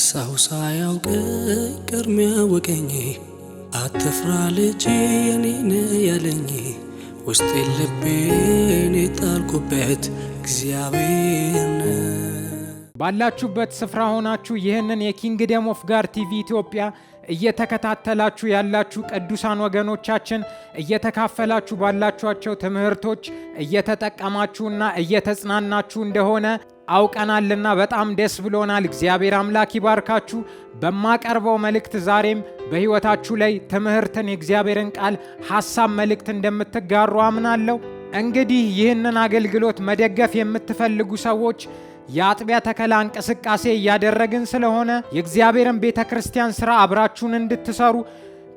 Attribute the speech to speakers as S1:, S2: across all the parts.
S1: ሰው ሳያውቅ ቅድሚያ ወቀኝ አትፍራ ልጄ የኔን ያለኝ ውስጤ ልቤን የጣልኩበት እግዚአብሔር
S2: ባላችሁበት ስፍራ ሆናችሁ ይህንን የኪንግደም ኦፍ ጋድ ቲቪ ኢትዮጵያ እየተከታተላችሁ ያላችሁ ቅዱሳን ወገኖቻችን እየተካፈላችሁ ባላችኋቸው ትምህርቶች እየተጠቀማችሁና እየተጽናናችሁ እንደሆነ አውቀናልና በጣም ደስ ብሎናል። እግዚአብሔር አምላክ ይባርካችሁ። በማቀርበው መልእክት ዛሬም በህይወታችሁ ላይ ትምህርትን የእግዚአብሔርን ቃል ሐሳብ መልእክት እንደምትጋሩ አምናለሁ። እንግዲህ ይህንን አገልግሎት መደገፍ የምትፈልጉ ሰዎች የአጥቢያ ተከላ እንቅስቃሴ እያደረግን ስለሆነ የእግዚአብሔርን ቤተክርስቲያን ስራ አብራችሁን እንድትሰሩ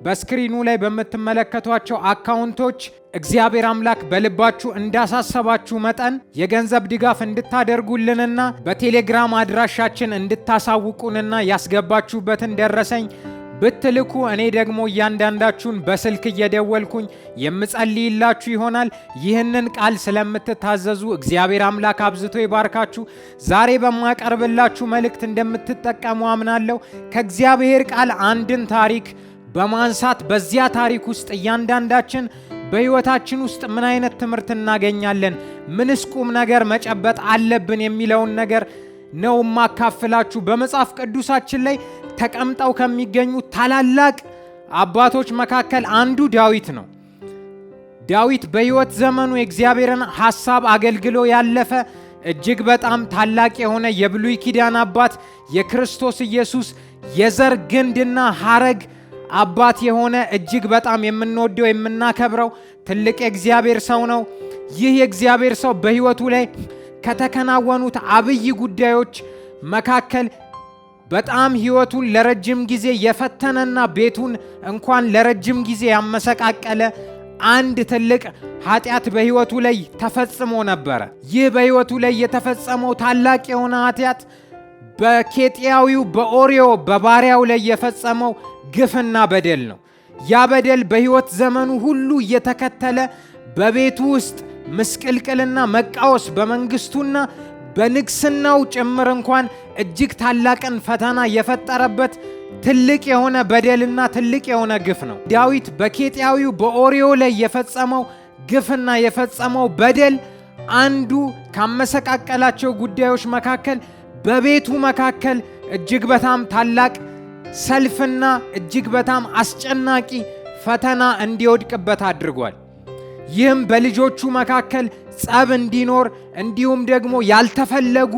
S2: በስክሪኑ ላይ በምትመለከቷቸው አካውንቶች እግዚአብሔር አምላክ በልባችሁ እንዳሳሰባችሁ መጠን የገንዘብ ድጋፍ እንድታደርጉልንና በቴሌግራም አድራሻችን እንድታሳውቁንና ያስገባችሁበትን ደረሰኝ ብትልኩ እኔ ደግሞ እያንዳንዳችሁን በስልክ እየደወልኩኝ የምጸልይላችሁ ይሆናል። ይህንን ቃል ስለምትታዘዙ እግዚአብሔር አምላክ አብዝቶ ይባርካችሁ። ዛሬ በማቀርብላችሁ መልእክት እንደምትጠቀሙ አምናለሁ። ከእግዚአብሔር ቃል አንድን ታሪክ በማንሳት በዚያ ታሪክ ውስጥ እያንዳንዳችን በህይወታችን ውስጥ ምን አይነት ትምህርት እናገኛለን፣ ምንስ ቁም ነገር መጨበጥ አለብን የሚለውን ነገር ነው ማካፈላችሁ። በመጽሐፍ ቅዱሳችን ላይ ተቀምጠው ከሚገኙ ታላላቅ አባቶች መካከል አንዱ ዳዊት ነው። ዳዊት በህይወት ዘመኑ የእግዚአብሔርን ሐሳብ አገልግሎ ያለፈ እጅግ በጣም ታላቅ የሆነ የብሉይ ኪዳን አባት፣ የክርስቶስ ኢየሱስ የዘር ግንድና ሐረግ አባት የሆነ እጅግ በጣም የምንወደው የምናከብረው ትልቅ የእግዚአብሔር ሰው ነው። ይህ የእግዚአብሔር ሰው በህይወቱ ላይ ከተከናወኑት አብይ ጉዳዮች መካከል በጣም ህይወቱን ለረጅም ጊዜ የፈተነና ቤቱን እንኳን ለረጅም ጊዜ ያመሰቃቀለ አንድ ትልቅ ኃጢአት በህይወቱ ላይ ተፈጽሞ ነበር። ይህ በህይወቱ ላይ የተፈጸመው ታላቅ የሆነ ኃጢአት በኬጢያዊው በኦርዮ በባሪያው ላይ የፈጸመው ግፍና በደል ነው። ያ በደል በህይወት ዘመኑ ሁሉ እየተከተለ በቤቱ ውስጥ ምስቅልቅልና መቃወስ በመንግስቱና በንግስናው ጭምር እንኳን እጅግ ታላቅን ፈተና የፈጠረበት ትልቅ የሆነ በደልና ትልቅ የሆነ ግፍ ነው። ዳዊት በኬጢያዊው በኦርዮ ላይ የፈጸመው ግፍና የፈጸመው በደል አንዱ ካመሰቃቀላቸው ጉዳዮች መካከል በቤቱ መካከል እጅግ በጣም ታላቅ ሰልፍና እጅግ በጣም አስጨናቂ ፈተና እንዲወድቅበት አድርጓል። ይህም በልጆቹ መካከል ጸብ እንዲኖር እንዲሁም ደግሞ ያልተፈለጉ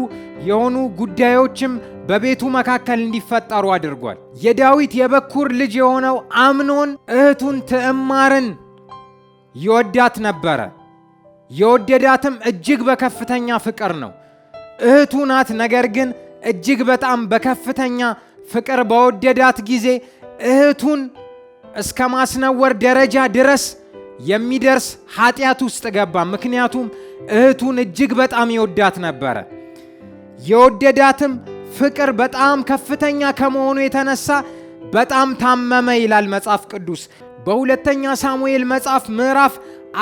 S2: የሆኑ ጉዳዮችም በቤቱ መካከል እንዲፈጠሩ አድርጓል። የዳዊት የበኩር ልጅ የሆነው አምኖን እህቱን ትዕማርን ይወዳት ነበረ። የወደዳትም እጅግ በከፍተኛ ፍቅር ነው። እህቱ ናት። ነገር ግን እጅግ በጣም በከፍተኛ ፍቅር በወደዳት ጊዜ እህቱን እስከ ማስነወር ደረጃ ድረስ የሚደርስ ኃጢአት ውስጥ ገባ። ምክንያቱም እህቱን እጅግ በጣም ይወዳት ነበረ። የወደዳትም ፍቅር በጣም ከፍተኛ ከመሆኑ የተነሳ በጣም ታመመ ይላል መጽሐፍ ቅዱስ። በሁለተኛ ሳሙኤል መጽሐፍ ምዕራፍ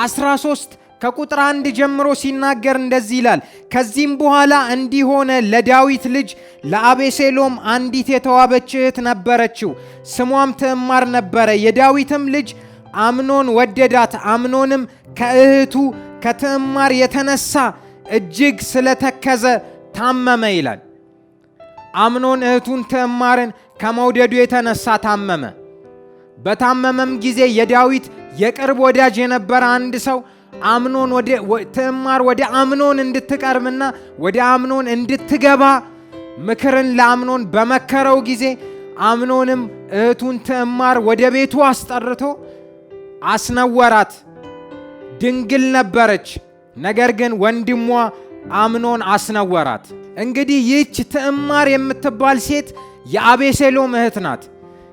S2: 13 ከቁጥር 1 ጀምሮ ሲናገር እንደዚህ ይላል። ከዚህም በኋላ እንዲህ ሆነ፣ ለዳዊት ልጅ ለአቤሴሎም አንዲት የተዋበች እህት ነበረችው፣ ስሟም ትዕማር ነበረ። የዳዊትም ልጅ አምኖን ወደዳት። አምኖንም ከእህቱ ከትዕማር የተነሳ እጅግ ስለተከዘ ታመመ ይላል። አምኖን እህቱን ትዕማርን ከመውደዱ የተነሳ ታመመ። በታመመም ጊዜ የዳዊት የቅርብ ወዳጅ የነበረ አንድ ሰው አምኖን ትዕማር ወደ አምኖን እንድትቀርብና ወደ አምኖን እንድትገባ ምክርን ለአምኖን በመከረው ጊዜ አምኖንም እህቱን ትዕማር ወደ ቤቱ አስጠርቶ አስነወራት። ድንግል ነበረች፣ ነገር ግን ወንድሟ አምኖን አስነወራት። እንግዲህ ይህች ትዕማር የምትባል ሴት የአቤሴሎም እህት ናት።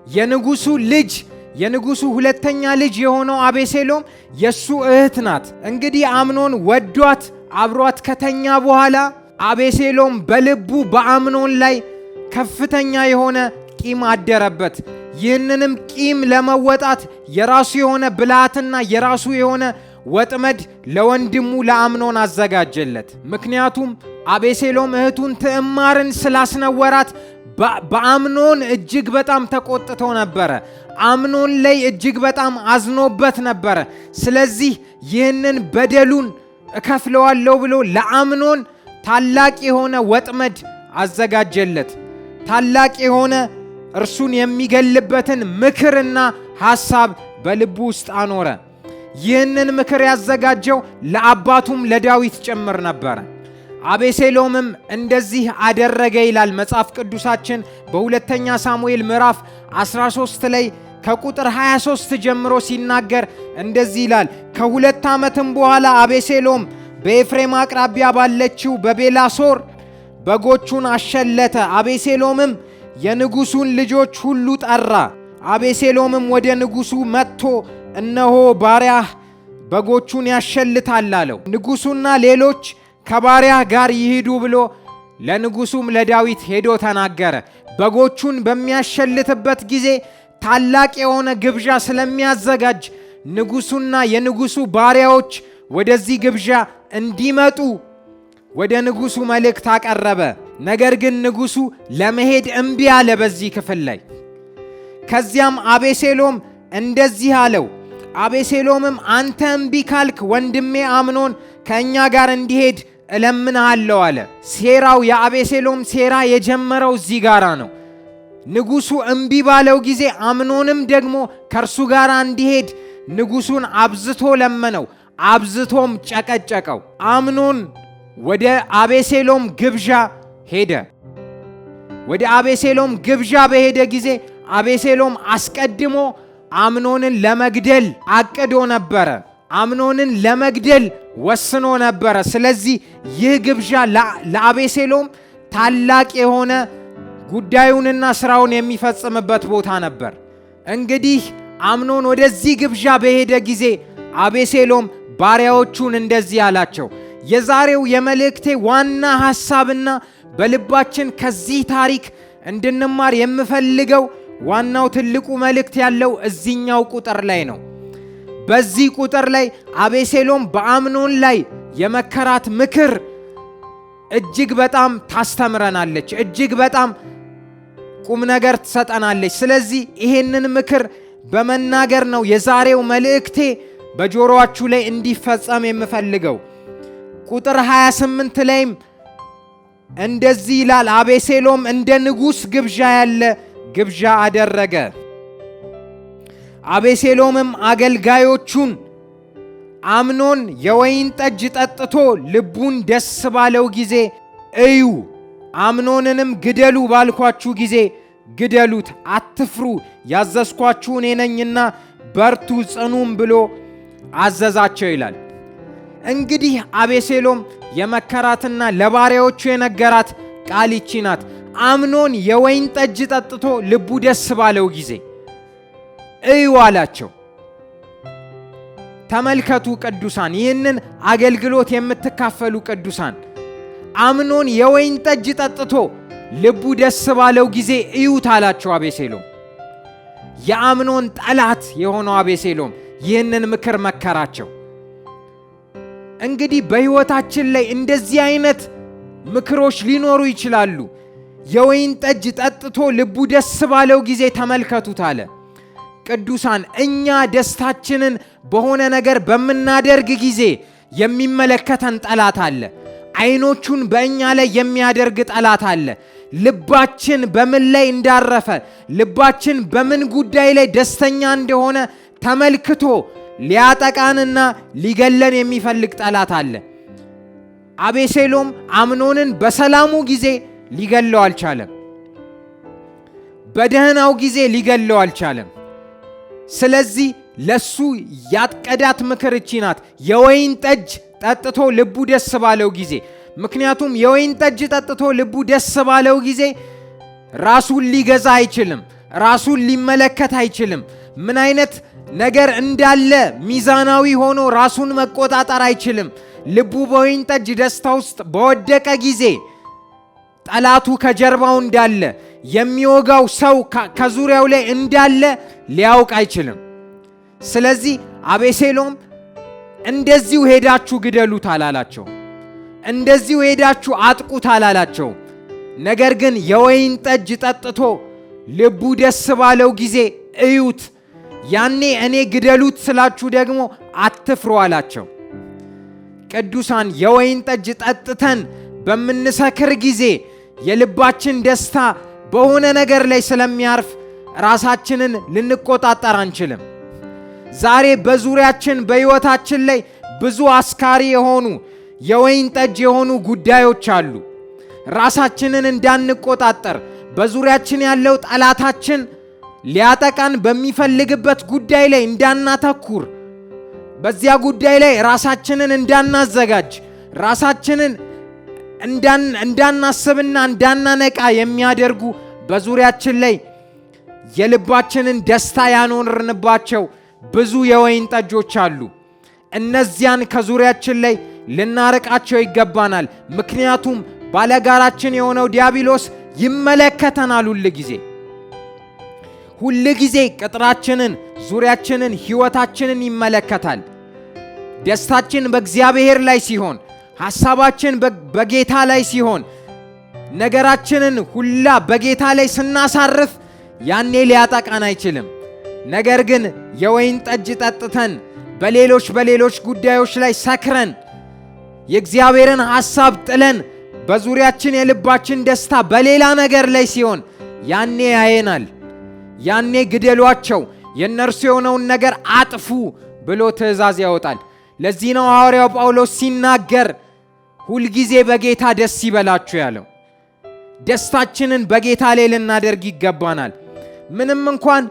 S2: የንጉሱ ልጅ የንጉሱ ሁለተኛ ልጅ የሆነው አቤሴሎም የሱ እህት ናት። እንግዲህ አምኖን ወዷት አብሯት ከተኛ በኋላ አቤሴሎም በልቡ በአምኖን ላይ ከፍተኛ የሆነ ቂም አደረበት። ይህንንም ቂም ለመወጣት የራሱ የሆነ ብልሃትና የራሱ የሆነ ወጥመድ ለወንድሙ ለአምኖን አዘጋጀለት። ምክንያቱም አቤሴሎም እህቱን ትዕማርን ስላስነወራት በአምኖን እጅግ በጣም ተቆጥቶ ነበረ። አምኖን ላይ እጅግ በጣም አዝኖበት ነበረ። ስለዚህ ይህንን በደሉን እከፍለዋለሁ ብሎ ለአምኖን ታላቅ የሆነ ወጥመድ አዘጋጀለት። ታላቅ የሆነ እርሱን የሚገልበትን ምክርና ሐሳብ በልቡ ውስጥ አኖረ። ይህንን ምክር ያዘጋጀው ለአባቱም ለዳዊት ጭምር ነበረ። አቤሴሎምም እንደዚህ አደረገ ይላል መጽሐፍ ቅዱሳችን በሁለተኛ ሳሙኤል ምዕራፍ 13 ላይ ከቁጥር 23 ጀምሮ ሲናገር እንደዚህ ይላል። ከ2 ዓመትም በኋላ አቤሴሎም በኤፍሬም አቅራቢያ ባለችው በቤላሶር በጎቹን አሸለተ። አቤሴሎምም የንጉሡን ልጆች ሁሉ ጠራ። አቤሴሎምም ወደ ንጉሡ መጥቶ እነሆ ባሪያህ በጎቹን ያሸልታል አለው። ንጉሡና ሌሎች ከባሪያህ ጋር ይሂዱ ብሎ ለንጉሡም ለዳዊት ሄዶ ተናገረ። በጎቹን በሚያሸልትበት ጊዜ ታላቅ የሆነ ግብዣ ስለሚያዘጋጅ ንጉሡና የንጉሡ ባሪያዎች ወደዚህ ግብዣ እንዲመጡ ወደ ንጉሡ መልእክት አቀረበ። ነገር ግን ንጉሡ ለመሄድ እምቢ አለ በዚህ ክፍል ላይ። ከዚያም አቤሴሎም እንደዚህ አለው። አቤሴሎምም አንተ እምቢ ካልክ ወንድሜ አምኖን ከእኛ ጋር እንዲሄድ እለምንሃለሁ አለ። ሴራው የአቤሴሎም ሴራ የጀመረው እዚህ ጋራ ነው። ንጉሡ እምቢ ባለው ጊዜ አምኖንም ደግሞ ከእርሱ ጋር እንዲሄድ ንጉሡን አብዝቶ ለመነው፣ አብዝቶም ጨቀጨቀው። አምኖን ወደ አቤሴሎም ግብዣ ሄደ። ወደ አቤሴሎም ግብዣ በሄደ ጊዜ አቤሴሎም አስቀድሞ አምኖንን ለመግደል አቅዶ ነበረ። አምኖንን ለመግደል ወስኖ ነበረ። ስለዚህ ይህ ግብዣ ለአቤሴሎም ታላቅ የሆነ ጉዳዩንና ስራውን የሚፈጽምበት ቦታ ነበር። እንግዲህ አምኖን ወደዚህ ግብዣ በሄደ ጊዜ አቤሴሎም ባሪያዎቹን እንደዚህ አላቸው። የዛሬው የመልእክቴ ዋና ሐሳብና በልባችን ከዚህ ታሪክ እንድንማር የምፈልገው ዋናው ትልቁ መልእክት ያለው እዚህኛው ቁጥር ላይ ነው። በዚህ ቁጥር ላይ አቤሴሎም በአምኖን ላይ የመከራት ምክር እጅግ በጣም ታስተምረናለች፣ እጅግ በጣም ቁም ነገር ትሰጠናለች። ስለዚህ ይሄንን ምክር በመናገር ነው የዛሬው መልእክቴ በጆሮአችሁ ላይ እንዲፈጸም የምፈልገው። ቁጥር 28 ላይም እንደዚህ ይላል፣ አቤሴሎም እንደ ንጉሥ ግብዣ ያለ ግብዣ አደረገ። አቤሴሎምም አገልጋዮቹን አምኖን የወይን ጠጅ ጠጥቶ ልቡን ደስ ባለው ጊዜ እዩ፣ አምኖንንም ግደሉ ባልኳችሁ ጊዜ ግደሉት፣ አትፍሩ፣ ያዘዝኳችሁ እኔ ነኝና በርቱ ጽኑም ብሎ አዘዛቸው ይላል። እንግዲህ አቤሴሎም የመከራትና ለባሪያዎቹ የነገራት ቃል ይቺ ናት። አምኖን የወይን ጠጅ ጠጥቶ ልቡ ደስ ባለው ጊዜ እዩ አላቸው። ተመልከቱ ቅዱሳን፣ ይህንን አገልግሎት የምትካፈሉ ቅዱሳን፣ አምኖን የወይን ጠጅ ጠጥቶ ልቡ ደስ ባለው ጊዜ እዩት አላቸው አቤሴሎም። የአምኖን ጠላት የሆነው አቤሴሎም ይህንን ምክር መከራቸው። እንግዲህ በሕይወታችን ላይ እንደዚህ አይነት ምክሮች ሊኖሩ ይችላሉ። የወይን ጠጅ ጠጥቶ ልቡ ደስ ባለው ጊዜ ተመልከቱት አለ። ቅዱሳን፣ እኛ ደስታችንን በሆነ ነገር በምናደርግ ጊዜ የሚመለከተን ጠላት አለ። አይኖቹን በእኛ ላይ የሚያደርግ ጠላት አለ። ልባችን በምን ላይ እንዳረፈ፣ ልባችን በምን ጉዳይ ላይ ደስተኛ እንደሆነ ተመልክቶ ሊያጠቃንና ሊገለን የሚፈልግ ጠላት አለ። አቤሴሎም አምኖንን በሰላሙ ጊዜ ሊገለው አልቻለም። በደህናው ጊዜ ሊገለው አልቻለም። ስለዚህ ለሱ ያጥቀዳት ምክር እቺ ናት፣ የወይን ጠጅ ጠጥቶ ልቡ ደስ ባለው ጊዜ። ምክንያቱም የወይን ጠጅ ጠጥቶ ልቡ ደስ ባለው ጊዜ ራሱን ሊገዛ አይችልም፣ ራሱን ሊመለከት አይችልም። ምን አይነት ነገር እንዳለ ሚዛናዊ ሆኖ ራሱን መቆጣጠር አይችልም። ልቡ በወይን ጠጅ ደስታ ውስጥ በወደቀ ጊዜ ጠላቱ ከጀርባው እንዳለ፣ የሚወጋው ሰው ከዙሪያው ላይ እንዳለ ሊያውቅ አይችልም። ስለዚህ አቤሴሎም እንደዚሁ ሄዳችሁ ግደሉት አላላቸው፣ እንደዚሁ ሄዳችሁ አጥቁት አላላቸው። ነገር ግን የወይን ጠጅ ጠጥቶ ልቡ ደስ ባለው ጊዜ እዩት፣ ያኔ እኔ ግደሉት ስላችሁ ደግሞ አትፍሩ አላቸው። ቅዱሳን የወይን ጠጅ ጠጥተን በምንሰክር ጊዜ የልባችን ደስታ በሆነ ነገር ላይ ስለሚያርፍ ራሳችንን ልንቆጣጠር አንችልም። ዛሬ በዙሪያችን በሕይወታችን ላይ ብዙ አስካሪ የሆኑ የወይን ጠጅ የሆኑ ጉዳዮች አሉ። ራሳችንን እንዳንቆጣጠር በዙሪያችን ያለው ጠላታችን ሊያጠቃን በሚፈልግበት ጉዳይ ላይ እንዳናተኩር፣ በዚያ ጉዳይ ላይ ራሳችንን እንዳናዘጋጅ፣ ራሳችንን እንዳናስብና እንዳናነቃ የሚያደርጉ በዙሪያችን ላይ የልባችንን ደስታ ያኖርንባቸው ብዙ የወይን ጠጆች አሉ። እነዚያን ከዙሪያችን ላይ ልናርቃቸው ይገባናል። ምክንያቱም ባለጋራችን የሆነው ዲያብሎስ ይመለከተናል። ሁል ጊዜ ቅጥራችንን፣ ዙሪያችንን፣ ሕይወታችንን ይመለከታል። ደስታችን በእግዚአብሔር ላይ ሲሆን፣ ሐሳባችን በጌታ ላይ ሲሆን፣ ነገራችንን ሁላ በጌታ ላይ ስናሳርፍ ያኔ ሊያጠቃን አይችልም። ነገር ግን የወይን ጠጅ ጠጥተን በሌሎች ጉዳዮች ላይ ሰክረን የእግዚአብሔርን ሐሳብ ጥለን በዙሪያችን የልባችን ደስታ በሌላ ነገር ላይ ሲሆን ያኔ ያየናል። ያኔ ግደሏቸው፣ የእነርሱ የሆነውን ነገር አጥፉ ብሎ ትእዛዝ ያወጣል። ለዚህ ነው ሐዋርያው ጳውሎስ ሲናገር ሁልጊዜ በጌታ ደስ ይበላችሁ ያለው። ደስታችንን በጌታ ላይ ልናደርግ ይገባናል። ምንም እንኳን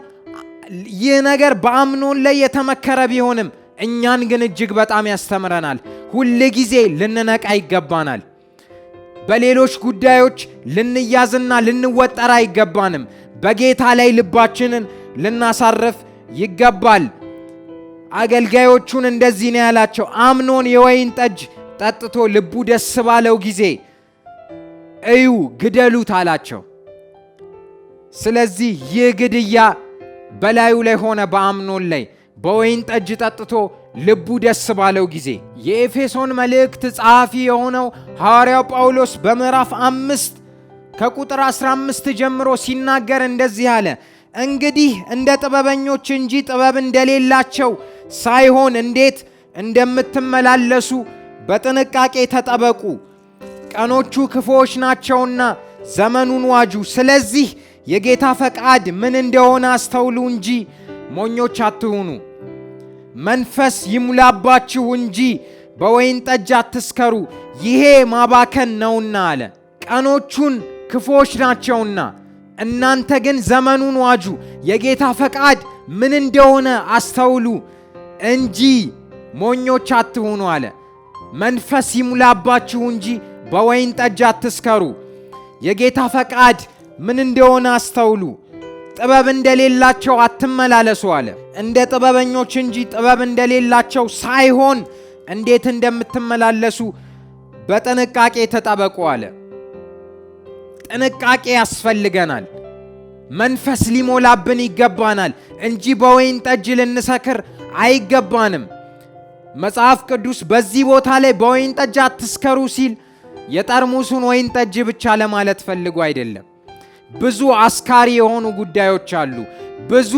S2: ይህ ነገር በአምኖን ላይ የተመከረ ቢሆንም እኛን ግን እጅግ በጣም ያስተምረናል። ሁል ጊዜ ልንነቃ ይገባናል። በሌሎች ጉዳዮች ልንያዝና ልንወጠር አይገባንም። በጌታ ላይ ልባችንን ልናሳርፍ ይገባል። አገልጋዮቹን እንደዚህ ነው ያላቸው፣ አምኖን የወይን ጠጅ ጠጥቶ ልቡ ደስ ባለው ጊዜ እዩ ግደሉት አላቸው። ስለዚህ ይህ ግድያ በላዩ ላይ ሆነ፣ በአምኖን ላይ በወይን ጠጅ ጠጥቶ ልቡ ደስ ባለው ጊዜ። የኤፌሶን መልእክት ጸሐፊ የሆነው ሐዋርያው ጳውሎስ በምዕራፍ 5 ከቁጥር 15 ጀምሮ ሲናገር እንደዚህ አለ፣ እንግዲህ እንደ ጥበበኞች እንጂ ጥበብ እንደሌላቸው ሳይሆን እንዴት እንደምትመላለሱ በጥንቃቄ ተጠበቁ፣ ቀኖቹ ክፉዎች ናቸውና ዘመኑን ዋጁ። ስለዚህ የጌታ ፈቃድ ምን እንደሆነ አስተውሉ እንጂ ሞኞች አትሁኑ። መንፈስ ይሙላባችሁ እንጂ በወይን ጠጅ አትስከሩ፣ ይሄ ማባከን ነውና አለ። ቀኖቹን ክፉዎች ናቸውና እናንተ ግን ዘመኑን ዋጁ፣ የጌታ ፈቃድ ምን እንደሆነ አስተውሉ እንጂ ሞኞች አትሁኑ አለ። መንፈስ ይሙላባችሁ እንጂ በወይን ጠጅ አትስከሩ፣ የጌታ ፈቃድ ምን እንደሆነ አስተውሉ፣ ጥበብ እንደሌላቸው አትመላለሱ አለ። እንደ ጥበበኞች እንጂ ጥበብ እንደሌላቸው ሳይሆን እንዴት እንደምትመላለሱ በጥንቃቄ ተጠበቁ አለ። ጥንቃቄ ያስፈልገናል። መንፈስ ሊሞላብን ይገባናል እንጂ በወይን ጠጅ ልንሰክር አይገባንም። መጽሐፍ ቅዱስ በዚህ ቦታ ላይ በወይን ጠጅ አትስከሩ ሲል የጠርሙሱን ወይን ጠጅ ብቻ ለማለት ፈልጎ አይደለም። ብዙ አስካሪ የሆኑ ጉዳዮች አሉ። ብዙ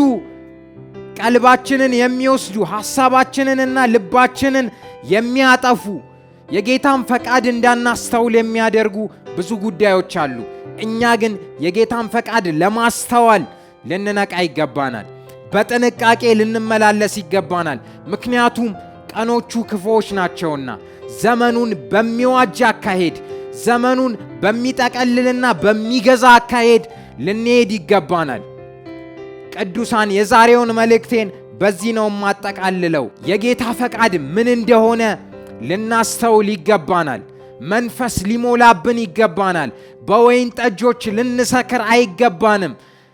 S2: ቀልባችንን የሚወስዱ ሐሳባችንንና ልባችንን የሚያጠፉ የጌታን ፈቃድ እንዳናስተውል የሚያደርጉ ብዙ ጉዳዮች አሉ። እኛ ግን የጌታን ፈቃድ ለማስተዋል ልንነቃ ይገባናል። በጥንቃቄ ልንመላለስ ይገባናል። ምክንያቱም ቀኖቹ ክፉዎች ናቸውና ዘመኑን በሚዋጅ አካሄድ፣ ዘመኑን በሚጠቀልልና በሚገዛ አካሄድ ልንሄድ ይገባናል። ቅዱሳን የዛሬውን መልእክቴን በዚህ ነው ማጠቃልለው። የጌታ ፈቃድ ምን እንደሆነ ልናስተውል ይገባናል። መንፈስ ሊሞላብን ይገባናል። በወይን ጠጆች ልንሰክር አይገባንም።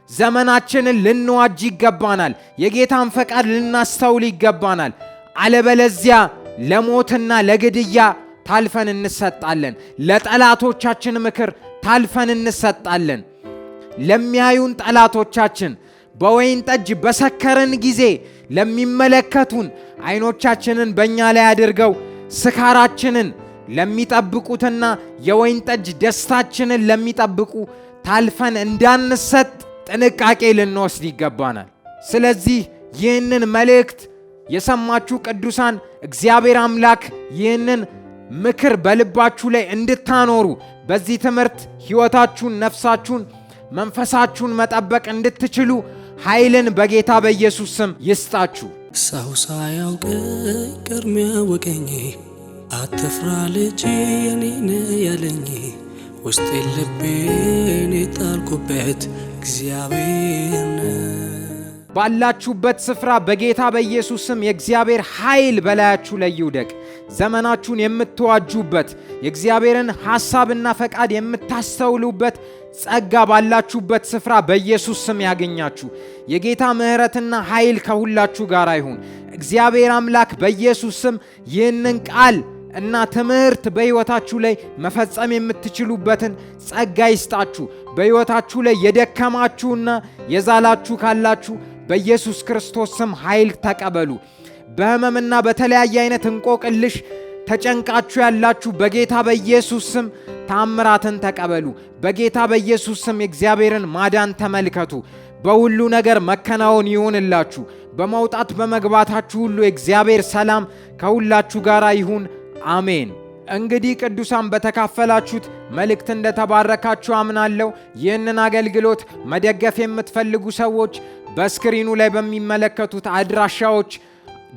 S2: ዘመናችንን ልንዋጅ ይገባናል። የጌታን ፈቃድ ልናስተውል ይገባናል። አለበለዚያ ለሞትና ለግድያ ታልፈን እንሰጣለን። ለጠላቶቻችን ምክር ታልፈን እንሰጣለን። ለሚያዩን ጠላቶቻችን በወይን ጠጅ በሰከረን ጊዜ ለሚመለከቱን አይኖቻችንን በእኛ ላይ አድርገው ስካራችንን ለሚጠብቁትና የወይን ጠጅ ደስታችንን ለሚጠብቁ ታልፈን እንዳንሰጥ ጥንቃቄ ልንወስድ ይገባናል። ስለዚህ ይህንን መልእክት የሰማችሁ ቅዱሳን እግዚአብሔር አምላክ ይህንን ምክር በልባችሁ ላይ እንድታኖሩ በዚህ ትምህርት ሕይወታችሁን፣ ነፍሳችሁን፣ መንፈሳችሁን መጠበቅ እንድትችሉ ኃይልን በጌታ በኢየሱስ ስም ይስጣችሁ።
S1: ሰው ሳያውቅ ቅድሚያ ወቀኝ አትፍራ ልጄ የኔ ነህ ያለኝ ውስጤን ልቤን የጣልኩበት እግዚአብሔር ነው።
S2: ባላችሁበት ስፍራ በጌታ በኢየሱስ ስም የእግዚአብሔር ኃይል በላያችሁ ላይ ይውደቅ። ዘመናችሁን የምትዋጁበት የእግዚአብሔርን ሐሳብና ፈቃድ የምታስተውሉበት ጸጋ ባላችሁበት ስፍራ በኢየሱስ ስም ያገኛችሁ። የጌታ ምሕረትና ኃይል ከሁላችሁ ጋር ይሁን። እግዚአብሔር አምላክ በኢየሱስ ስም ይህንን ቃል እና ትምህርት በሕይወታችሁ ላይ መፈጸም የምትችሉበትን ጸጋ ይስጣችሁ። በሕይወታችሁ ላይ የደከማችሁና የዛላችሁ ካላችሁ በኢየሱስ ክርስቶስ ስም ኃይል ተቀበሉ። በሕመምና በተለያየ አይነት እንቆቅልሽ ተጨንቃችሁ ያላችሁ በጌታ በኢየሱስ ስም ታምራትን ተቀበሉ። በጌታ በኢየሱስ ስም የእግዚአብሔርን ማዳን ተመልከቱ። በሁሉ ነገር መከናወን ይሁንላችሁ። በመውጣት በመግባታችሁ ሁሉ የእግዚአብሔር ሰላም ከሁላችሁ ጋር ይሁን። አሜን። እንግዲህ ቅዱሳን በተካፈላችሁት መልእክት እንደተባረካችሁ አምናለሁ። ይህንን አገልግሎት መደገፍ የምትፈልጉ ሰዎች በስክሪኑ ላይ በሚመለከቱት አድራሻዎች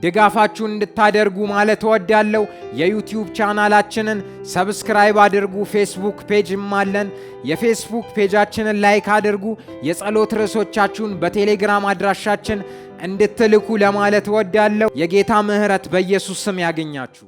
S2: ድጋፋችሁን እንድታደርጉ ማለት እወዳለሁ። የዩቲዩብ ቻናላችንን ሰብስክራይብ አድርጉ። ፌስቡክ ፔጅም አለን። የፌስቡክ ፔጃችንን ላይክ አድርጉ። የጸሎት ርዕሶቻችሁን በቴሌግራም አድራሻችን እንድትልኩ ለማለት እወዳለሁ። የጌታ ምሕረት በኢየሱስ ስም ያገኛችሁ።